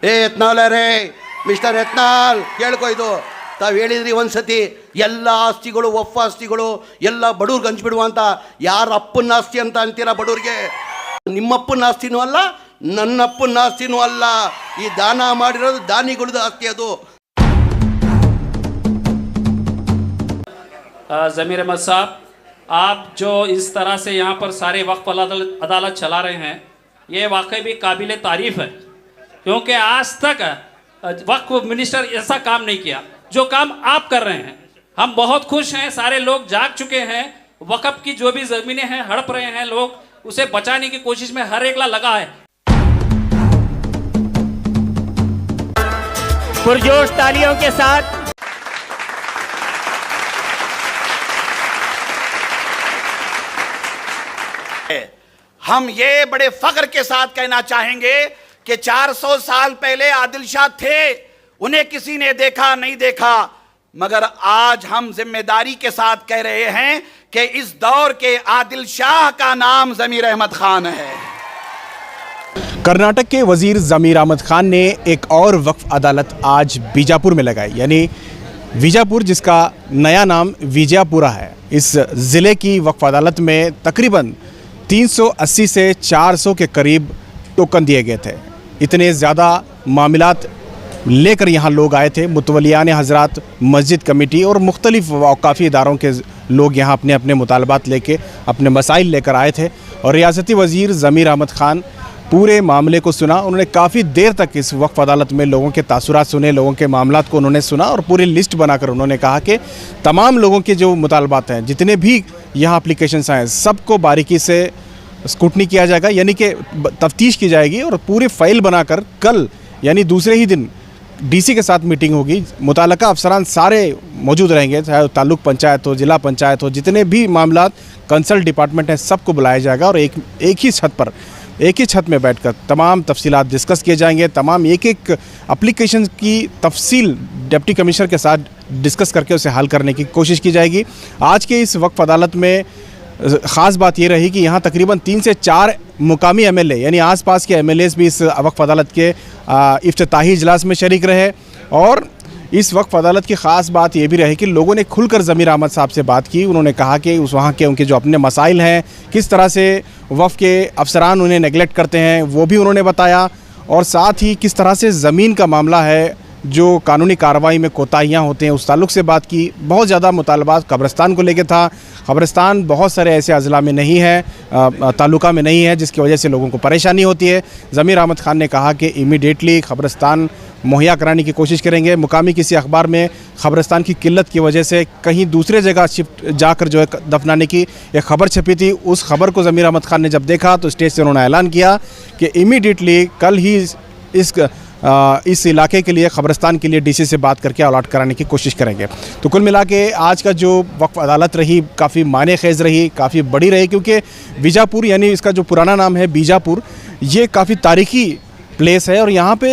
ಯತ್ನಾಳರೇ, mister Yatnal ಕೇಳ್ಕೊ, ಇದು ತಾವು ಹೇಳಿದ್ರಿ ಒಂದ್ಸತಿ ಎಲ್ಲ ಆಸ್ತಿಗಳು ಒಫ್ ಆಸ್ತಿಗಳು ಎಲ್ಲ ಬಡವ್ರಿಗೆ ಹಂಚ್ಬಿಡುವ ಅಂತ. ಯಾರ ಅಪ್ಪನ ಆಸ್ತಿ ಅಂತ ಅಂತೀರಾ ಬಡವ್ರಿಗೆ? ನಿಮ್ಮಪ್ಪನ ಆಸ್ತಿನೂ ಅಲ್ಲ, ನನ್ನಪ್ಪನ ಆಸ್ತಿನೂ ಅಲ್ಲ. ಈ ದಾನ ಮಾಡಿರೋದು ದಾನಿಗಳದ್ದು ಆಸ್ತಿ ಅದು. ज़मीर अहमद साहब, आप जो इस तरह से यहाँ पर सारे वक्फ अदालत चला रहे हैं, ये वाकई भी काबिल तारीफ़ है, क्योंकि आज तक वक्फ मिनिस्टर ऐसा काम नहीं किया जो काम आप कर रहे हैं। हम बहुत खुश हैं, सारे लोग जाग चुके हैं। वक्फ की जो भी ज़मीनें हैं हड़प रहे हैं लोग, उसे बचाने की कोशिश में हर एक लगा है। पुरजोश तालियों के साथ हम ये बड़े फख्र के साथ कहना चाहेंगे कि 400 साल पहले आदिल शाह थे, उन्हें किसी ने देखा नहीं देखा, मगर आज हम जिम्मेदारी के साथ कह रहे हैं कि इस दौर के आदिल शाह का नाम ज़मीर अहमद खान है। कर्नाटक के वजीर ज़मीर अहमद खान ने एक और वक्फ अदालत आज बीजापुर में लगाई, यानी बीजापुर जिसका नया नाम विजयपुरा है। इस ज़िले की वक्फ अदालत में तकरीबन 380 से 400 के करीब टोकन दिए गए थे। इतने ज़्यादा मामलात लेकर यहाँ लोग आए थे। मुतवलियान हज़रात, मस्जिद कमेटी और मुख्तलिफ़ औक़ाफ़ी इदारों के लोग यहाँ अपने अपने मुतालबात लेके, अपने मसाइल लेकर आए थे। और रियासती वज़ीर ज़मीर अहमद ख़ान पूरे मामले को सुना। उन्होंने काफ़ी देर तक इस वक्फ अदालत में लोगों के तासुरात सुने, लोगों के मामलात को उन्होंने सुना और पूरी लिस्ट बनाकर उन्होंने कहा कि तमाम लोगों के जो मुतालबात हैं, जितने भी यहाँ एप्लीकेशंस आए, सबको बारीकी से स्क्रूटनी किया जाएगा, यानी कि तफ्तीश की जाएगी और पूरी फ़ाइल बनाकर कल यानी दूसरे ही दिन डीसी के साथ मीटिंग होगी। मुताल्लिका अफसरान सारे मौजूद रहेंगे, चाहे ताल्लुक पंचायत हो, ज़िला पंचायत हो, जितने भी मामलात कंसल्ट डिपार्टमेंट हैं, सबको बुलाया जाएगा और एक ही छत में बैठकर तमाम तफसीलात डिस्कस किए जाएंगे। तमाम एक एक एप्लीकेशन की तफसील डिप्टी कमिश्नर के साथ डिस्कस करके उसे हल करने की कोशिश की जाएगी। आज के इस वक्फ अदालत में ख़ास बात ये रही कि यहाँ तकरीबन 3 से 4 मुकामी एमएलए यानी आसपास के एमएलएस भी इस वक्फ अदालत के इफ्तिताही इजलास में शरीक रहे। और इस वक्फ अदालत की ख़ास बात ये भी रही कि लोगों ने खुलकर ज़मीर अहमद साहब से बात की। उन्होंने कहा कि उस वहाँ के उनके जो अपने मसाइल हैं, किस तरह से वक्फ के अफसरान उन्हें नेगलेक्ट करते हैं, वो भी उन्होंने बताया। और साथ ही किस तरह से ज़मीन का मामला है, जो कानूनी कार्रवाई में कोताहियाँ होते हैं, उस ताल्लुक़ से बात की। बहुत ज़्यादा मुतालबात कब्रिस्तान को लेकर था। कब्रिस्तान बहुत सारे ऐसे अज़ला में नहीं है, तालुका में नहीं है, जिसकी वजह से लोगों को परेशानी होती है। ज़मीर अहमद ख़ान ने कहा कि इमीडिएटली कब्रिस्तान मुहैया कराने की कोशिश करेंगे। मुकामी किसी अखबार में कब्रिस्तान की किल्लत की वजह से कहीं दूसरे जगह शिफ्ट जाकर जो है दफनाने की एक ख़बर छपी थी। उस खबर को ज़मीर अहमद ख़ान ने जब देखा तो स्टेज से उन्होंने ऐलान किया कि इमीडिएटली कल ही इस इलाके के लिए, कब्रिस्तान के लिए डीसी से बात करके अलॉट कराने की कोशिश करेंगे। तो कुल मिला के आज का जो वक्फ अदालत रही काफ़ी माने खेज़ रही, काफ़ी बड़ी रही, क्योंकि बीजापुर यानी इसका जो पुराना नाम है बीजापुर, ये काफ़ी तारीख़ी प्लेस है और यहाँ पे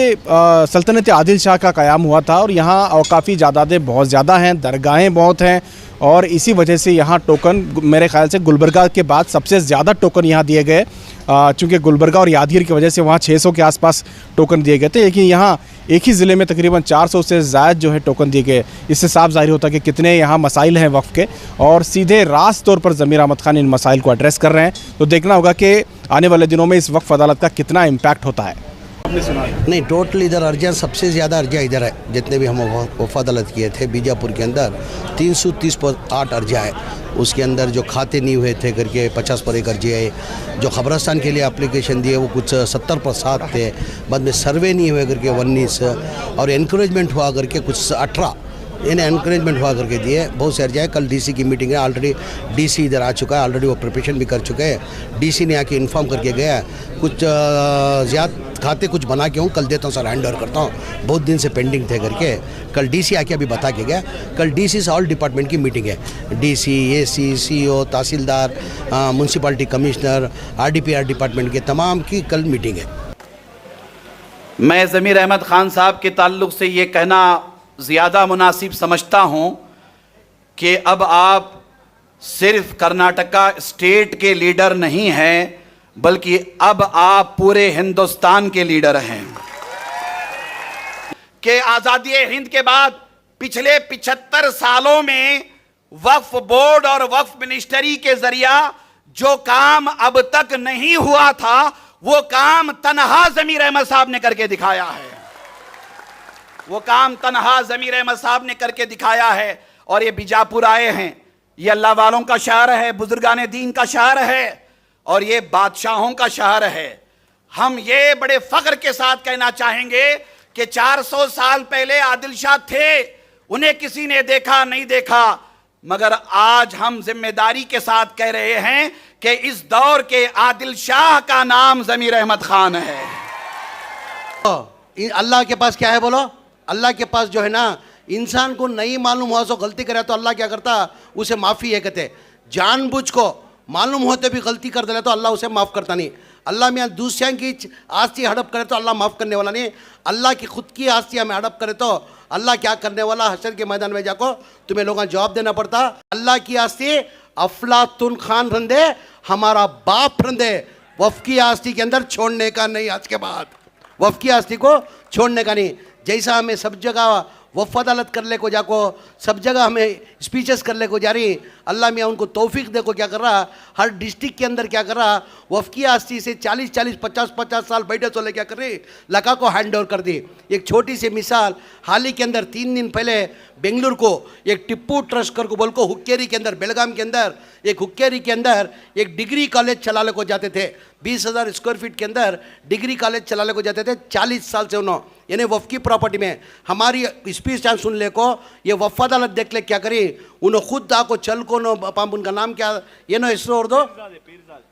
सल्तनत आदिल शाह का क़याम हुआ था। और यहाँ काफ़ी जायदादें बहुत ज़्यादा हैं, दरगाहें बहुत हैं और इसी वजह से यहाँ टोकन मेरे ख़्याल से गुलबर्गा के बाद सबसे ज़्यादा टोकन यहाँ दिए गए। चूँकि गुलबर्गा और यादगीर की वजह से वहाँ 600 के आसपास टोकन दिए गए थे, लेकिन यहाँ एक ही ज़िले में तकरीबन 400 से ज़ायद जो है टोकन दिए गए। इससे साफ ज़ाहिर होता है कि कितने यहाँ मसाइल हैं वक्फ के और सीधे रास्त तौर पर ज़मीर अहमद ख़ान इन मसाइल को एड्रेस कर रहे हैं। तो देखना होगा कि आने वाले दिनों में इस वक्फ अदालत का कितना इम्पैक्ट होता है। नहीं, टोटल इधर अर्जियाँ सबसे ज़्यादा अर्जियाँ इधर है। जितने भी हम वक्फ अदालत किए थे बीजापुर के अंदर 338 अर्जियाँ है। उसके अंदर जो खाते नहीं हुए थे करके 50 पर एक अर्जी है। जो कब्रिस्तान के लिए एप्लीकेशन दिए वो कुछ 70% थे। बाद में सर्वे नहीं हुए करके 19 और इनक्रेजमेंट हुआ करके कुछ 18 इन्हें एनकरेजमेंट हुआ करके दिए। बहुत से अर्जियाँ। कल डीसी की मीटिंग है, ऑलरेडी डीसी इधर आ चुका है, ऑलरेडी वो प्रिपरेशन भी कर चुके हैं। डीसी ने आके इन्फॉर्म करके गया कुछ ज़्यादा खाते कुछ बना के हूँ, कल देता हूँ सर, हैंड ओवर करता हूँ, बहुत दिन से पेंडिंग थे करके कल डीसी आके अभी बता के गया। कल डीसी से ऑल डिपार्टमेंट की मीटिंग है, डीसी, एसी, सीओ, तहसीलदार, म्यूनसिपालिटी कमिश्नर, आरडीपीआर डिपार्टमेंट के तमाम की कल मीटिंग है। मैं ज़मीर अहमद ख़ान साहब के ताल्लुक़ से ये कहना ज़्यादा मुनासिब समझता हूँ कि अब आप सिर्फ कर्नाटका स्टेट के लीडर नहीं हैं, बल्कि अब आप पूरे हिंदुस्तान के लीडर हैं। कि आज़ादी हिंद के बाद पिछले 75 सालों में वक्फ बोर्ड और वक्फ मिनिस्ट्री के जरिया जो काम अब तक नहीं हुआ था, वो काम तन्हा ज़मीर अहमद साहब ने करके दिखाया है। वो काम तन्हा ज़मीर अहमद साहब ने करके दिखाया है। और ये बीजापुर आए हैं, ये अल्लाह वालों का शहर है, बुजुर्गान दीन का शहर है, और ये बादशाहों का शहर है। हम ये बड़े फख्र के साथ कहना चाहेंगे कि 400 साल पहले आदिल शाह थे, उन्हें किसी ने देखा नहीं देखा, मगर आज हम जिम्मेदारी के साथ कह रहे हैं कि इस दौर के आदिल शाह का नाम ज़मीर अहमद खान है। अल्लाह के पास क्या है बोलो? अल्लाह के पास जो है ना, इंसान को नहीं मालूम हुआ सो गलती करे तो अल्लाह क्या करता, उसे माफ़ी है कहते। जानबूझ को मालूम होते भी गलती कर दे तो अल्लाह उसे माफ़ करता नहीं। अल्लाह में दूसरों की आस्ती हड़प करे तो अल्लाह माफ़ करने वाला नहीं। अल्लाह की खुद की आस्ती हमें हड़प करे तो अल्लाह क्या करने वाला, हशर के मैदान में जाको तुम्हें लोगों जवाब देना पड़ता। अल्लाह की आस्ती अफलातुन खान रंदे, हमारा बाप रंदे, वफ़ की आस्ती के अंदर छोड़ने का नहीं। आज के बाद वफ़ की आस्ती को छोड़ने का नहीं। जैसा हमें सब जगह वफ़ अदालत करने को जाको, सब जगह हमें स्पीचेस करने को जा रही, अल्लाह मियाँ उनको तौफीक दे को क्या कर रहा, हर डिस्ट्रिक्ट के अंदर क्या कर रहा, वफ़ की आस्ती से 40-40, 50-50 साल बैठे चले क्या कर रही, लका को हैंड ओवर कर दी। एक छोटी सी मिसाल, हाल ही के अंदर 3 दिन पहले बेंगलुरु को एक टिप्पू ट्रस्ट कर को बोल को हुक्केरी के अंदर, बेलगाम के अंदर एक हुक्केरी के अंदर एक डिग्री कॉलेज चलाने को जाते थे। 20,000 स्क्वायर फीट के अंदर डिग्री कॉलेज चलाने को जाते थे। 40 साल से उन्होंने, यानी वफ़ की प्रॉपर्टी में हमारी स्पीच टाइम सुन ले को, ये वफ़ अदालत देख ले क्या करी, उन्होंने खुद आको चल को नो पाप, उनका नाम क्या ये नो इसरो और दो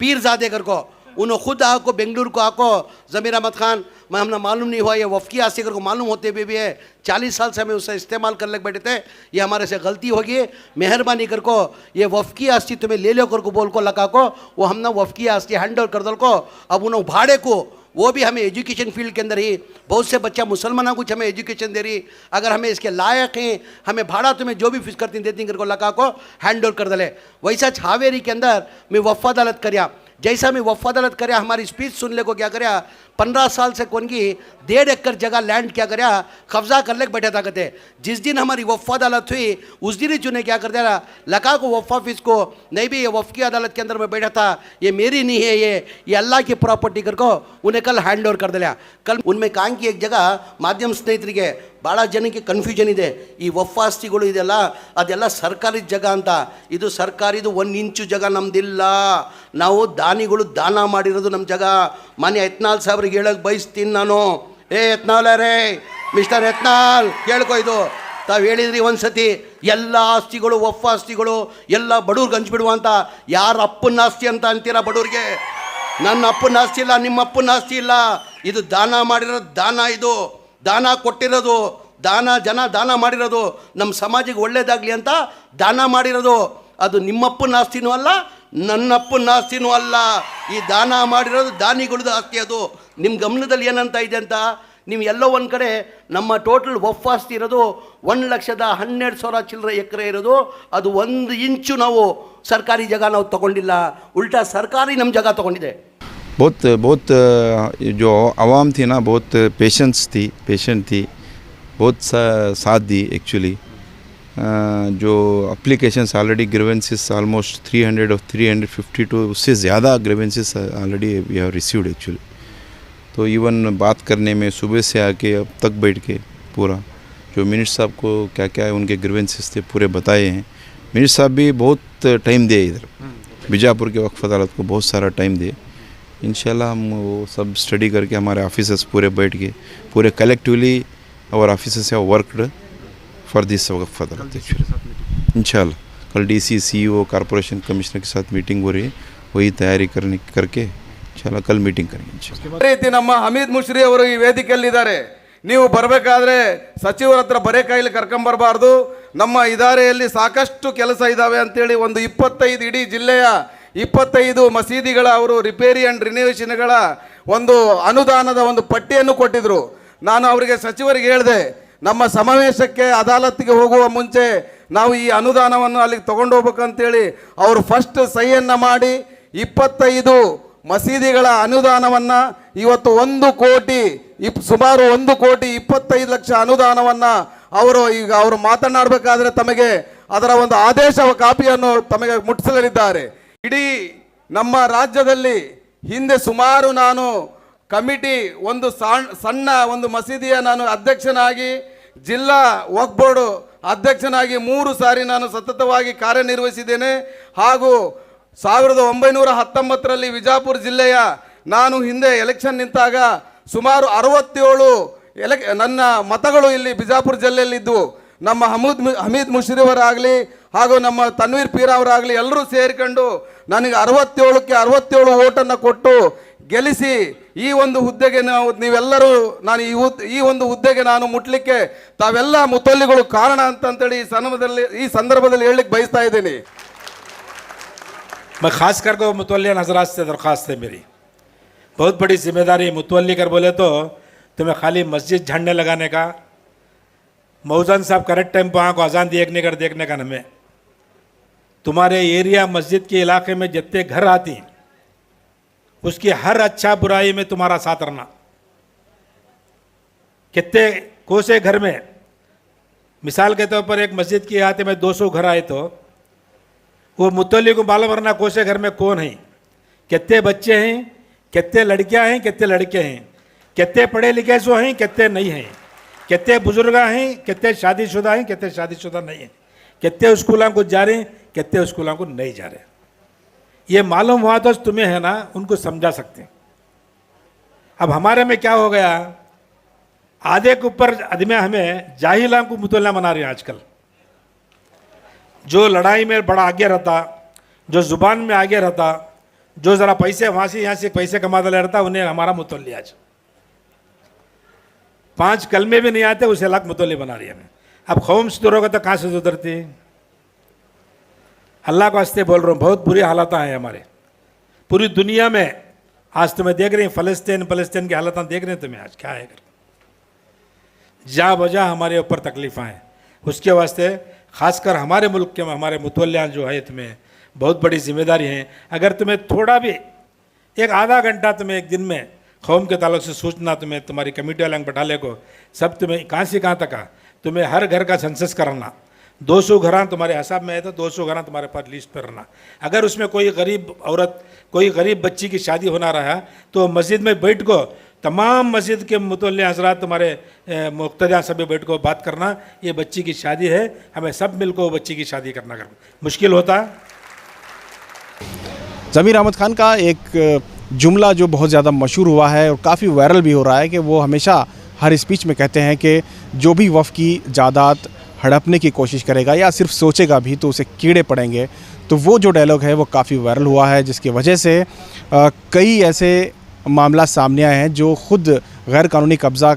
पीरजादे कर को, उन्होंने खुद आको बेंगलुरु को आको ज़मीर अहमद खान, मैं हमने मालूम नहीं हुआ, ये वफ़ की आस्ती को मालूम होते हुए भी है 40 साल से हमें उससे इस्तेमाल कर ले बैठे थे, ये हमारे से गलती होगी, मेहरबानी कर को ये वफ़ की आस्ती तुम्हें ले लो कर को बोल को लगा को, वो हमने वफ़ की आस्ती हैंड ओवर कर दल को। अब उन्होंने भाड़े को, वो भी हमें एजुकेशन फील्ड के अंदर ही बहुत से बच्चा मुसलमानों कुछ हमें एजुकेशन दे रही, अगर हमें इसके लायक हैं, हमें भाड़ा तुम्हें जो भी फीस करती देती करको लगा को हैंड ओवर कर दले। वैसा छावेरी के अंदर मैं वफ़ अदालत करया, जैसा मैं वफ़ अदालत करया, हमारी स्पीच सुन ले को क्या करया, 15 साल से कौन की 1.5 एकड़ जगह लैंड क्या करया कब्जा कर ले बैठा था कहते। जिस दिन हमारी वफ़ अदालत हुई उस दिन ही चुने क्या कर दिया, लगा को वफ़ ऑफिस को, नहीं भी ये वफ़ की अदालत के अंदर में बैठा था, ये मेरी नहीं है, ये अल्लाह की प्रॉपर्टी कर को उन्हें कल हैंड ओवर कर दिया। कल उनमें कहा कि एक जगह माध्यम ಸ್ನೇಹಿತರಿಗೆ ಭಾಳ ಜನಕ್ಕೆ ಕನ್ಫ್ಯೂಷನ್ ಇದೆ, ಈ ವಫ್ ಆಸ್ತಿಗಳು ಇದೆಲ್ಲ ಅದೆಲ್ಲ ಸರ್ಕಾರಿ ಜಾಗ ಅಂತ, ಇದು ಸರ್ಕಾರಿದು 1 ಇಂಚು ಜಾಗ ನಮ್ದಿಲ್ಲ, ನಾವು ದಾನಿಗಳು ದಾನ ಮಾಡಿರೋದು ನಮ್ಮ ಜಾಗ। ಮಾನ್ಯ ಯತ್ನಾಳ್ ಸಾಹೇಬ್ರಿಗೆ ಹೇಳಕ್ಕೆ ಬಯಸ್ತೀನಿ ನಾನು, ಯತ್ನಾಳರೇ, ಮಿಸ್ಟರ್ ಯತ್ನಾಳ್ ಕೇಳ್ಕೊ, ಇದು ತಾವು ಹೇಳಿದ್ರಿ ಒಂದ್ಸತಿ ಎಲ್ಲ ಆಸ್ತಿಗಳು ವಫ್ ಆಸ್ತಿಗಳು ಎಲ್ಲ ಬಡವ್ರಿಗೆ ಹಂಚ್ಬಿಡುವ ಅಂತ, ಯಾರ ಅಪ್ಪನ ಆಸ್ತಿ ಅಂತ ಅಂತೀರಾ ಬಡವ್ರಿಗೆ? ನನ್ನ ಅಪ್ಪನ ಆಸ್ತಿ ಇಲ್ಲ, ನಿಮ್ಮ ಅಪ್ಪನ ಆಸ್ತಿ ಇಲ್ಲ, ಇದು ದಾನ ಮಾಡಿರೋದು, ದಾನ ಇದು ದಾನ ಕೊಟ್ಟಿರೋದು, ಜನ ದಾನ ಮಾಡಿರೋದು, ನಮ್ಮ ಸಮಾಜಕ್ಕೆ ಒಳ್ಳೇದಾಗಲಿ ಅಂತ ದಾನ ಮಾಡಿರೋದು, ಅದು ನಿಮ್ಮಪ್ಪನ ಆಸ್ತಿನೂ ಅಲ್ಲ, ನನ್ನಪ್ಪನ ಆಸ್ತಿನೂ ಅಲ್ಲ, ಈ ದಾನ ಮಾಡಿರೋದು ದಾನಿಗಳದ್ದು ಆಸ್ತಿ। ಅದು ನಿಮ್ಮ ಗಮನದಲ್ಲಿ ಏನಂತ ಇದೆ ಅಂತ, ನೀವು ಎಲ್ಲೋ ಒಂದು ಕಡೆ ನಮ್ಮ ಟೋಟಲ್ ವಫ್ ಆಸ್ತಿ ಇರೋದು 1,12,000 ಚಿಲ್ಲರೆ ಎಕರೆ ಇರೋದು, ಅದು 1 ಇಂಚು ನಾವು ಸರ್ಕಾರಿ ಜಾಗ ನಾವು ತೊಗೊಂಡಿಲ್ಲ, ಉಲ್ಟಾ ಸರ್ಕಾರಿ ನಮ್ಮ ಜಾಗ ತೊಗೊಂಡಿದೆ। बहुत जो आवाम थी ना, बहुत पेशेंट थी, बहुत साथ दी एक्चुअली। जो एप्लीकेशंस ऑलरेडी ग्रीवेंसेस ऑलमोस्ट 300 और 352 उससे ज़्यादा grievances already we have received actually. तो इवन बात करने में सुबह से आके अब तक बैठ के पूरा जो मिनिस्टर साहब को क्या क्या उनके ग्रीवेंसेस थे पूरे बताए हैं। मिनिस्टर साहब भी बहुत टाइम दिए, इधर बीजापुर के वक्फ अदालत को बहुत सारा टाइम दिए। इंशाल्लाह हम वो सब स्टडी करके हमारे ऑफिसर्स पूरे बैठ के पूरे कलेक्टिवली और officers have worked for this वक्फ अदालत। इंशाल्लाह कल डीसी सीईओ कॉर्पोरेशन कमिश्नर के साथ मीटिंग हो रही है, वही तैयारी करके इंशाल्लाह कल मीटिंग करेंगे इंशाल्लाह। ರೀತಿ ನಮ್ಮ ಹಮೀದ್ ಮುಷ್ರಿ ಅವರು ಈ ವೇದಿಕೆಯಲ್ಲಿದ್ದಾರೆ, ನೀವು ಬರಬೇಕಾದ್ರೆ ಸಚಿವರ ಹತ್ರ ಬರೇ ಕೈಲಿ ಕರ್ಕೊಂಬರಬಾರ್ದು, ನಮ್ಮ ಇದಾರೆಯಲ್ಲಿ ಸಾಕಷ್ಟು ಕೆಲಸ ಇದ್ದಾವೆ ಅಂತೇಳಿ ಒಂದು 25 ಇಡೀ ಜಿಲ್ಲೆಯ 25 ಮಸೀದಿಗಳ ಅವರು ರಿಪೇರಿ ಆ್ಯಂಡ್ ರಿನೋವೇಷನ್ಗಳ ಒಂದು ಅನುದಾನದ ಒಂದು ಪಟ್ಟಿಯನ್ನು ಕೊಟ್ಟಿದ್ದರು। ನಾನು ಅವರಿಗೆ ಸಚಿವರಿಗೆ ಹೇಳಿದೆ, ನಮ್ಮ ಸಮಾವೇಶಕ್ಕೆ ಅದಾಲತ್ಗೆ ಹೋಗುವ ಮುಂಚೆ ನಾವು ಈ ಅನುದಾನವನ್ನು ಅಲ್ಲಿಗೆ ತೊಗೊಂಡು ಹೋಗ್ಬೇಕಂತೇಳಿ ಅವರು ಫಸ್ಟ್ ಸಹಿಯನ್ನು ಮಾಡಿ 25 ಮಸೀದಿಗಳ ಅನುದಾನವನ್ನು ಇವತ್ತು 1,25,00,00,000 ಸುಮಾರು 1,25,00,000 ಅನುದಾನವನ್ನು ಅವರು ಮಾತನಾಡಬೇಕಾದ್ರೆ ತಮಗೆ ಅದರ ಒಂದು ಆದೇಶ ಕಾಪಿಯನ್ನು ತಮಗೆ ಮುಟ್ಟಿಸಲಿದ್ದಾರೆ. ಇಡೀ ನಮ್ಮ ರಾಜ್ಯದಲ್ಲಿ ಹಿಂದೆ ಸುಮಾರು ನಾನು ಕಮಿಟಿ ಒಂದು ಸಣ್ಣ ಒಂದು ಮಸೀದಿಯ ನಾನು ಅಧ್ಯಕ್ಷನಾಗಿ, ಜಿಲ್ಲಾ ವಕ್ಫ್ ಬೋರ್ಡ್ ಅಧ್ಯಕ್ಷನಾಗಿ 3 ಸಾರಿ ನಾನು ಸತತವಾಗಿ ಕಾರ್ಯನಿರ್ವಹಿಸಿದ್ದೇನೆ. ಹಾಗೂ 1919ರಲ್ಲಿ ವಿಜಾಪುರ ಜಿಲ್ಲೆಯ ನಾನು ಹಿಂದೆ ಎಲೆಕ್ಷನ್ ನಿಂತಾಗ ಸುಮಾರು 67 ನನ್ನ ಮತಗಳು ಇಲ್ಲಿ ಬಿಜಾಪುರ ಜಿಲ್ಲೆಯಲ್ಲಿದ್ದು, ನಮ್ಮ ಹಮೀದ್ ಮುಷ್ರಿವರಾಗಲಿ ಹಾಗೂ ನಮ್ಮ ತನ್ವೀರ್ ಪೀರ್ ಅವರಾಗಲಿ ಎಲ್ಲರೂ ಸೇರಿಕೊಂಡು ನನಗೆ 67ಕ್ಕೆ 67 ಓಟನ್ನು ಕೊಟ್ಟು ಗೆಲ್ಲಿಸಿ ಈ ಒಂದು ಹುದ್ದೆಗೆ ನೀವೆಲ್ಲರೂ ನಾನು ಈ ಒಂದು ಹುದ್ದೆಗೆ ನಾನು ಮುಟ್ಲಿಕ್ಕೆ ತಾವೆಲ್ಲ ಮುತೊಲ್ಲಿಗಳು ಕಾರಣ ಅಂತಂತೇಳಿ ಈ ಸಂದರ್ಭದಲ್ಲಿ ಹೇಳಲಿಕ್ಕೆ ಬಯಸ್ತಾ ಇದ್ದೀನಿ. मैं खास करके मुतवल्लियान हजरात से दरख्वास्त है मेरी, बहुत बड़ी जिम्मेदारी मुतवल्ली कर बोले तो तुम्हें खाली मस्जिद झंडे लगाने का, मौजन साहब करेक्ट टाइम पर वहाँ को अजान देखने का हमें तुम्हारे एरिया मस्जिद के इलाके में जितने घर आती उसकी हर अच्छा बुराई में तुम्हारा साथ रहना. कितने कोसे घर में मिसाल के तौर पर एक मस्जिद के आते में 200 घर आए तो वो मुतल्ली को मालूम करना कोसे घर में कौन है, कितने बच्चे हैं, कितने लड़कियां हैं, कितने लड़के हैं, कितने पढ़े लिखे सो हैं, कितने नहीं हैं, कितने बुजुर्ग हैं, कितने शादीशुदा हैं, कितने शादीशुदा नहीं हैं, कितने स्कूलों को जा रहे हैं, कितने स्कूलों को नहीं जा रहे. ये मालूम हुआ तो तुम्हें है ना उनको समझा सकते हैं. अब हमारे में क्या हो गया, आधे के ऊपर आदमी हमें जाहिला को मुतल्ला बना रहे हैं आजकल. जो लड़ाई में बड़ा आगे रहता, जो ज़ुबान में आगे रहता, जो ज़रा पैसे वहाँ से यहाँ से पैसे कमाता रहता, उन्हें हमारा मुतल्ली आज 5 कलमे भी नहीं आते उसे लाख मुतल्ली बना रही है. अब कौम सुधर होगा तो कहाँ से सुधरती. अल्लाह को हंसते बोल रहा हूँ, बहुत बुरी हालत हैं हमारे पूरी दुनिया में. आज तुम्हें देख रहे हैं फ़लस्तीन की हालत देख रहे हैं तुम्हें आज क्या है. जा बजा हमारे ऊपर तकलीफ़ें हैं. उसके वास्ते ख़ासकर हमारे मुल्क के हमारे मुतवल्लियान जो है तुम्हें बहुत बड़ी जिम्मेदारी है. अगर तुम्हें थोड़ा भी एक आधा घंटा तुम्हें एक दिन में कौम के ताल्लुक से सोचना, तुम्हें तुम्हारी कमेटी वाले बैठाले को सब तुम्हें कहाँ से कहाँ तक तुम्हें हर घर का सेंसस कराना. 200 घर तुम्हारे हिसाब में है तो 200 घर तुम्हारे पास लिस्ट पर रहना. अगर उसमें कोई गरीब औरत, कोई गरीब बच्ची की शादी होना रहा तो मस्जिद में बैठ को तमाम मस्जिद के मुतवल्ली हज़रात तुम्हारे मुक्तदा सभी बैठ को बात करना, ये बच्ची की शादी है, हमें सब मिलकर बच्ची की शादी करना मुश्किल होता. ज़मीर अहमद खान का एक जुमला जो बहुत ज़्यादा मशहूर हुआ है और काफ़ी वायरल भी हो रहा है कि वो हमेशा हर स्पीच में कहते हैं कि जो भी वफ़ की जायदाद हड़पने की कोशिश करेगा या सिर्फ सोचेगा भी तो उसे कीड़े पड़ेंगे. तो वो जो डायलॉग है वो काफ़ी वायरल हुआ है, जिसकी वजह से कई ऐसे मामला सामने आए हैं जो खुद गैर कानूनी कब्ज़ा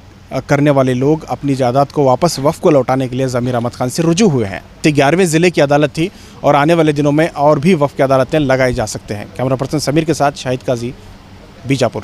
करने वाले लोग अपनी जायदाद को वापस वफ़ को लौटाने के लिए ज़मीर अहमद खान से रुजू हुए हैं. 11वें ज़िले की अदालत थी और आने वाले दिनों में और भी वफ़ की अदालतें लगाई जा सकते हैं. कैमरा पर्सन समीर के साथ शाहिद काजी, बीजापुर.